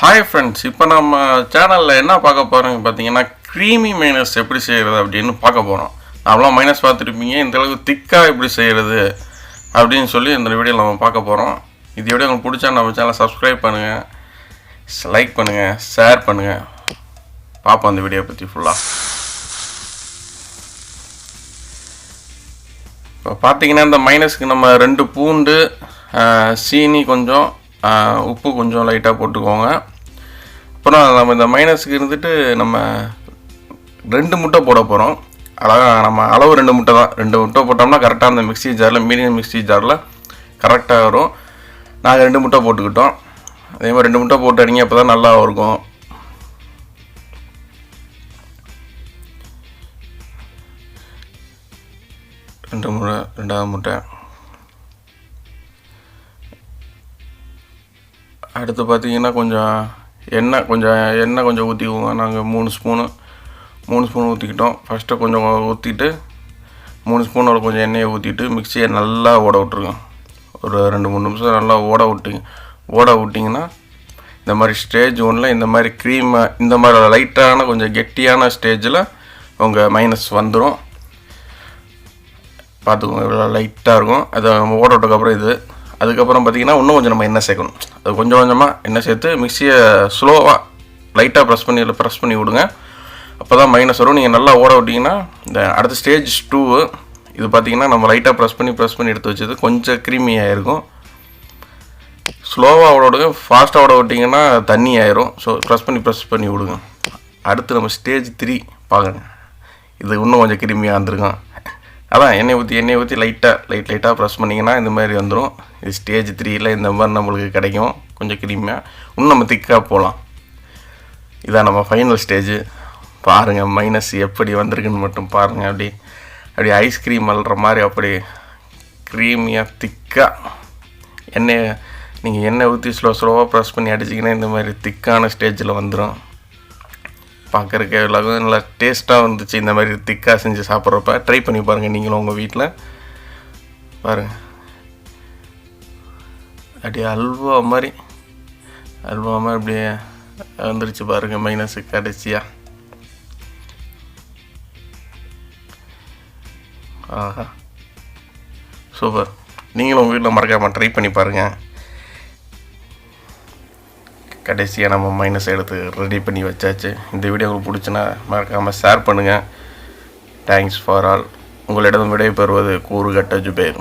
Hi friends, இப்போ நம்ம சேனலில் என்ன பார்க்க போகிறோம் பார்த்தீங்கன்னா, க்ரீமி மைனஸ் எப்படி செய்கிறது அப்படின்னு பார்க்க போகிறோம். நம்மளாம் மைனஸ் பார்த்துருப்பீங்க, இந்தளவுக்கு திக்காக எப்படி செய்கிறது அப்படின்னு சொல்லி இந்த வீடியோவில் நம்ம பார்க்க போகிறோம். இந்த வீடியோ உங்களுக்கு பிடிச்சா நம்ம சேனலை சப்ஸ்கிரைப் பண்ணுங்கள், லைக் பண்ணுங்கள், ஷேர் பண்ணுங்கள். பார்ப்போம் அந்த வீடியோ பற்றி ஃபுல்லாக. இப்போ பார்த்தீங்கன்னா, இந்த மைனஸ்க்கு நம்ம 2 பூண்டு, சீனி கொஞ்சம், உப்பு கொஞ்சம் லைட்டாக போட்டுக்கோங்க. அப்புறம் நம்ம இந்த மைனஸுக்கு இருந்துட்டு நம்ம 2 முட்டை போட போகிறோம். அழகாக நம்ம அளவு 2 முட்டை தான். 2 முட்டை போட்டோம்னா கரெக்டாக அந்த மிக்ஸி ஜாரில், மீடியம் மிக்ஸி ஜாரில் கரெக்டாக வரும். நாங்கள் 2 முட்டை போட்டுக்கிட்டோம். அதே மாதிரி 2 முட்டை போட்டு அடிங்க, அப்போ தான் நல்லா இருக்கும். ரெண்டாவது முட்டை. அடுத்து பார்த்தீங்கன்னா கொஞ்சம் எண்ணெய் கொஞ்சம் ஊற்றிக்குவோங்க. நாங்கள் 3 ஸ்பூன் ஊற்றிக்கிட்டோம். ஃபஸ்ட்டு கொஞ்சம் ஊற்றிட்டு 3 ஸ்பூனோட கொஞ்சம் எண்ணெயை ஊற்றிட்டு மிக்சியை நல்லா ஓட விட்ருங்க. ஒரு 2-3 நிமிஷம் நல்லா ஓட விட்டிங்கன்னா இந்த மாதிரி ஸ்டேஜ் 1ல் இந்த மாதிரி க்ரீமை, இந்த மாதிரி லைட்டான கொஞ்சம் கெட்டியான ஸ்டேஜில் உங்கள் மைனஸ் வந்துடும். பார்த்துக்கோங்க, இவ்வளோ லைட்டாக இருக்கும். அதை நம்ம ஓட விட்டதுக்கப்புறம் அதுக்கப்புறம் பார்த்திங்கன்னா இன்னும் கொஞ்சம் நம்ம எண்ணெய் சேர்க்கணும். அது கொஞ்சம் கொஞ்சமாக எண்ணெய் சேர்த்து மிக்சியை ஸ்லோவாக லைட்டாக ப்ரெஸ் பண்ணி விடுங்க. அப்போ தான் மைனஸ் வரும். நீங்கள் நல்லா ஓட விட்டிங்கன்னா இந்த அடுத்த ஸ்டேஜ் 2 இது பார்த்திங்கன்னா நம்ம லைட்டாக ப்ரெஸ் பண்ணி எடுத்து வச்சது கொஞ்சம் க்ரீமியாக இருக்கும். ஸ்லோவாக ஓட விடுங்க. ஃபாஸ்ட்டாக ஓட விட்டிங்கன்னா தண்ணி ஆயிரும். ஸோ ப்ரெஸ் பண்ணி விடுங்க. அடுத்து நம்ம ஸ்டேஜ் 3 பார்க்குங்க. இது இன்னும் கொஞ்சம் க்ரீமியாக வந்துருக்கும். அதான் எண்ணெய் ஊற்றி லைட்டாக ப்ரெஸ் பண்ணிங்கன்னா இந்த மாதிரி வந்துடும். இது ஸ்டேஜ் 3ல் இந்த மாதிரி நம்மளுக்கு கிடைக்கும். கொஞ்சம் க்ரீமியாக இன்னும் நம்ம திக்காக போகலாம். இதான் நம்ம ஃபைனல் ஸ்டேஜு. பாருங்கள் மைனஸ் எப்படி வந்திருக்குன்னு மட்டும் பாருங்கள். அப்படி ஐஸ்கிரீம் அல்ற மாதிரி அப்படி க்ரீமியாக திக்காக எண்ணெய் ஊற்றி ஸ்லோவாக ப்ரெஸ் பண்ணி அடிச்சிங்கன்னா இந்த மாதிரி திக்கான ஸ்டேஜில் வந்துடும். பார்க்குறக்கு எல்லாருக்கும் நல்லா டேஸ்ட்டாக வந்துச்சு. இந்த மாதிரி திக்காக செஞ்சு சாப்பிட்றப்ப ட்ரை பண்ணி பாருங்கள் நீங்களும் உங்கள் வீட்டில். பாருங்கள், அப்படியே அல்வா மாதிரி அப்படியே வந்துருச்சு பாருங்கள் மைனஸு கடைசியாக. ஆஹா, சூப்பர். நீங்களும் உங்கள் வீட்டில் மறக்காமல் ட்ரை பண்ணி பாருங்கள். கடைசியாக நம்ம மைனஸ் எடுத்து ரெடி பண்ணி வச்சாச்சு. இந்த வீடியோ உங்களுக்கு பிடிச்சுன்னா மறக்காமல் ஷேர் பண்ணுங்கள். Thanks for all. உங்களிடம் விடைபெறுவது கூறு கட்ட ஜுபேர்.